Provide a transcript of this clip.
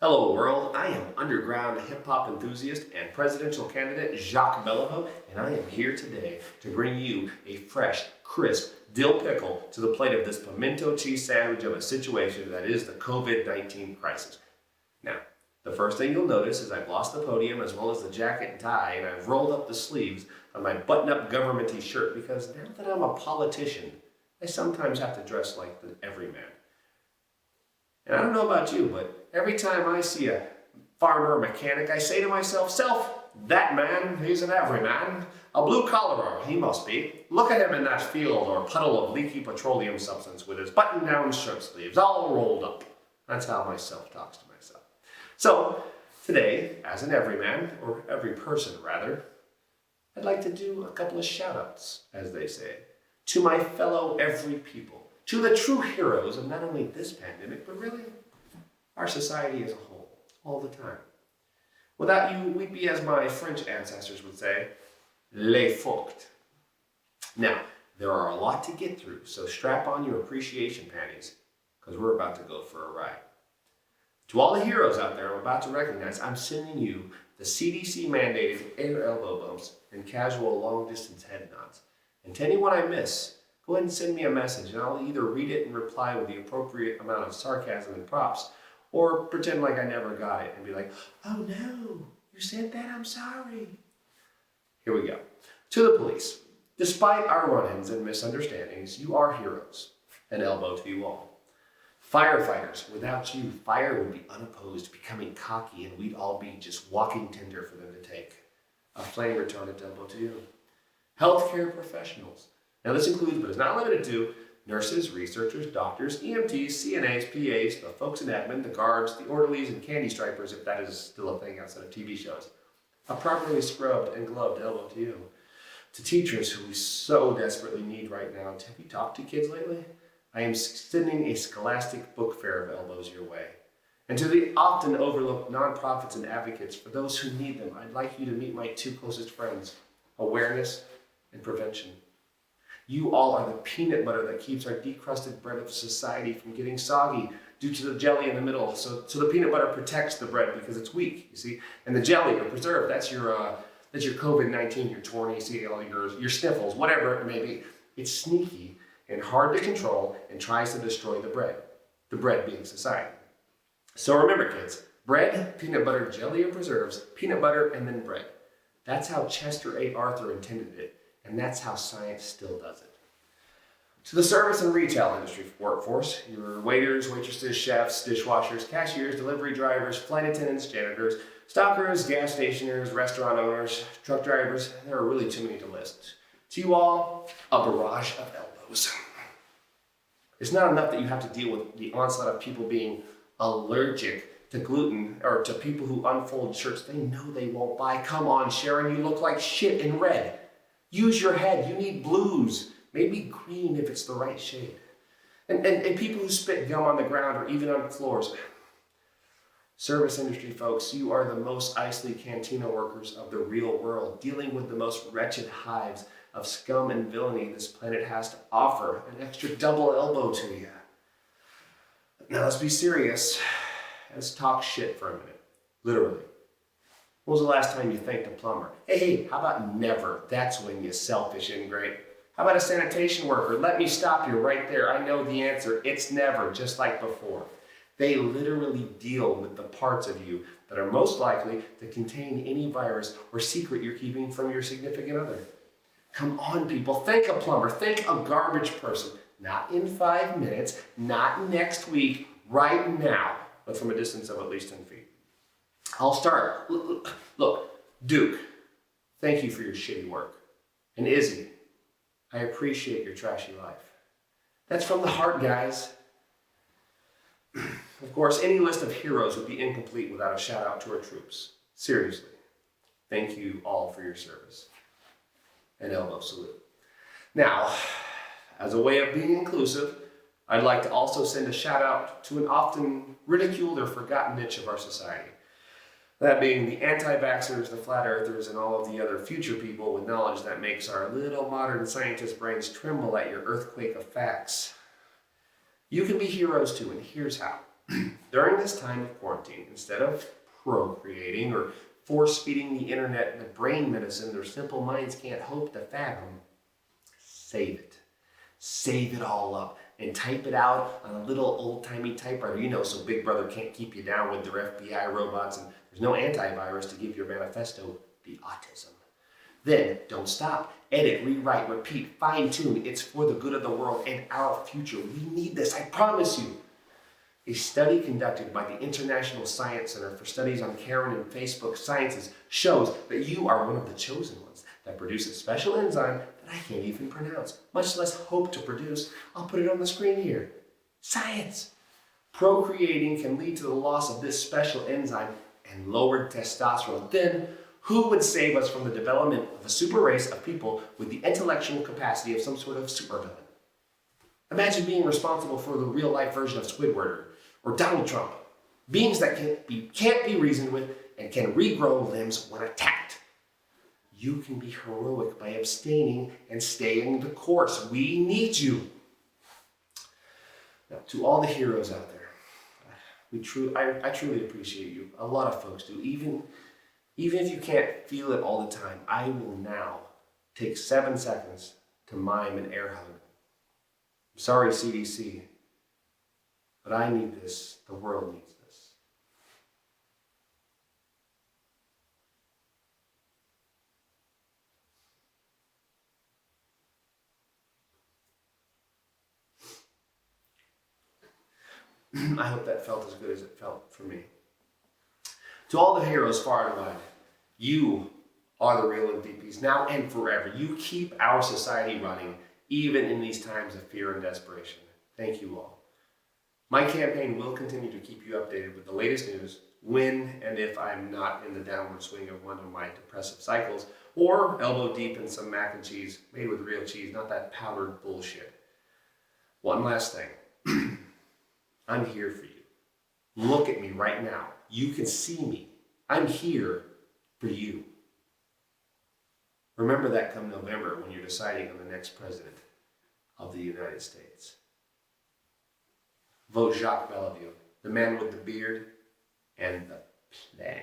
Hello world, I am underground hip-hop enthusiast and presidential candidate Jacques Belliveau, and I am here today to bring you a fresh, crisp dill pickle to the plate of this pimento cheese sandwich of a situation that is the COVID-19 crisis. Now, the first thing you'll notice is I've lost the podium as well as the jacket and tie, and I've rolled up the sleeves on my button-up government-y shirt because now that I'm a politician, I sometimes have to dress like the everyman. And I don't know about you, but every time I see a farmer or mechanic, I say to myself, "Self, that man, he's an everyman. A blue-collarer, he must be. Look at him in that field or puddle of leaky petroleum substance with his button-down shirt sleeves all rolled up." That's how my self talks to myself. So, today, as an everyman, or every person rather, I'd like to do a couple of shout-outs, as they say, to my fellow every people. To the true heroes of not only this pandemic, but really our society as a whole, all the time. Without you, we'd be, as my French ancestors would say, les forts. Now, there are a lot to get through, so strap on your appreciation panties, because we're about to go for a ride. To all the heroes out there I'm about to recognize, I'm sending you the CDC-mandated air elbow bumps and casual long-distance head nods. And to anyone I miss, go ahead and send me a message, and I'll either read it and reply with the appropriate amount of sarcasm and props, or pretend like I never got it and be like, "Oh no, you said that, I'm sorry." Here we go. To the police, despite our run-ins and misunderstandings, you are heroes. An elbow to you all. Firefighters, without you, fire would be unopposed, becoming cocky, and we'd all be just walking tinder for them to take. A flame retardant elbow to you. Healthcare professionals. Now this includes, but is not limited to, nurses, researchers, doctors, EMTs, CNAs, PAs, the folks in admin, the guards, the orderlies, and candy stripers, if that is still a thing outside of TV shows. A properly scrubbed and gloved elbow to you. To teachers who we so desperately need right now. Have you talked to kids lately? I am sending a scholastic book fair of elbows your way. And to the often overlooked nonprofits and advocates, for those who need them, I'd like you to meet my two closest friends, awareness and prevention. You all are the peanut butter that keeps our decrusted bread of society from getting soggy due to the jelly in the middle. So the peanut butter protects the bread because it's weak, you see? And the jelly, or preserve, that's your COVID-19, your torn ACL, your sniffles, whatever it may be. It's sneaky and hard to control and tries to destroy the bread being society. So remember, kids, bread, peanut butter, jelly, or preserves, peanut butter, and then bread. That's how Chester A. Arthur intended it. And that's how science still does it. To the service and retail industry workforce, your waiters, waitresses, chefs, dishwashers, cashiers, delivery drivers, flight attendants, janitors, stockers, gas stationers, restaurant owners, truck drivers, there are really too many to list. To you all, a barrage of elbows. It's not enough that you have to deal with the onslaught of people being allergic to gluten, or to people who unfold shirts they know they won't buy. Come on, Sharon, you look like shit in red. Use your head. You need blues, maybe green if it's the right shade. And people who spit gum on the ground or even on floors. Service industry folks, you are the most Isley Cantina workers of the real world, dealing with the most wretched hives of scum and villainy this planet has to offer. An extra double elbow to you. Now let's be serious. Let's talk shit for a minute. Literally. When was the last time you thanked a plumber? Hey, how about never? That's when you selfish ingrate. How about a sanitation worker? Let me stop you right there. I know the answer. It's never, just like before. They literally deal with the parts of you that are most likely to contain any virus or secret you're keeping from your significant other. Come on, people. Thank a plumber. Thank a garbage person. Not in 5 minutes, not next week, right now, but from a distance of at least 10 feet. I'll start. Look, Duke, thank you for your shitty work. And Izzy, I appreciate your trashy life. That's from the heart, guys. Of course, any list of heroes would be incomplete without a shout out to our troops. Seriously, thank you all for your service. An elbow salute. Now, as a way of being inclusive, I'd like to also send a shout out to an often ridiculed or forgotten niche of our society. That being the anti-vaxxers, the flat earthers, and all of the other future people with knowledge that makes our little modern scientist brains tremble at your earthquake of facts. You can be heroes too, and here's how. During this time of quarantine, instead of procreating or force-feeding the internet the brain medicine their simple minds can't hope to fathom, save it. Save it all up and type it out on a little old-timey typewriter, so Big Brother can't keep you down with their FBI robots and there's no antivirus to give your manifesto the autism. Then, don't stop. Edit, rewrite, repeat, fine-tune. It's for the good of the world and our future. We need this, I promise you. A study conducted by the International Science Center for Studies on Karen and Facebook Sciences shows that you are one of the chosen ones that produce a special enzyme that I can't even pronounce, much less hope to produce. I'll put it on the screen here. Science! Procreating can lead to the loss of this special enzyme and lowered testosterone. Then, who would save us from the development of a super race of people with the intellectual capacity of some sort of supervillain? Imagine being responsible for the real-life version of Squidward or Donald Trump, beings that can't be reasoned with and can regrow limbs when attacked. You can be heroic by abstaining and staying the course. We need you. Now, to all the heroes out there, I truly appreciate you. A lot of folks do. Even if you can't feel it all the time, I will now take 7 seconds to mime an air hug. I'm sorry, CDC, but I need this. The world needs this. I hope that felt as good as it felt for me. To all the heroes far and wide, you are the real MVPs now and forever. You keep our society running, even in these times of fear and desperation. Thank you all. My campaign will continue to keep you updated with the latest news when and if I'm not in the downward swing of one of my depressive cycles or elbow deep in some mac and cheese made with real cheese, not that powdered bullshit. One last thing. I'm here for you. Look at me right now. You can see me. I'm here for you. Remember that come November when you're deciding on the next president of the United States. Vote Jacques Belliveau, the man with the beard and the plan.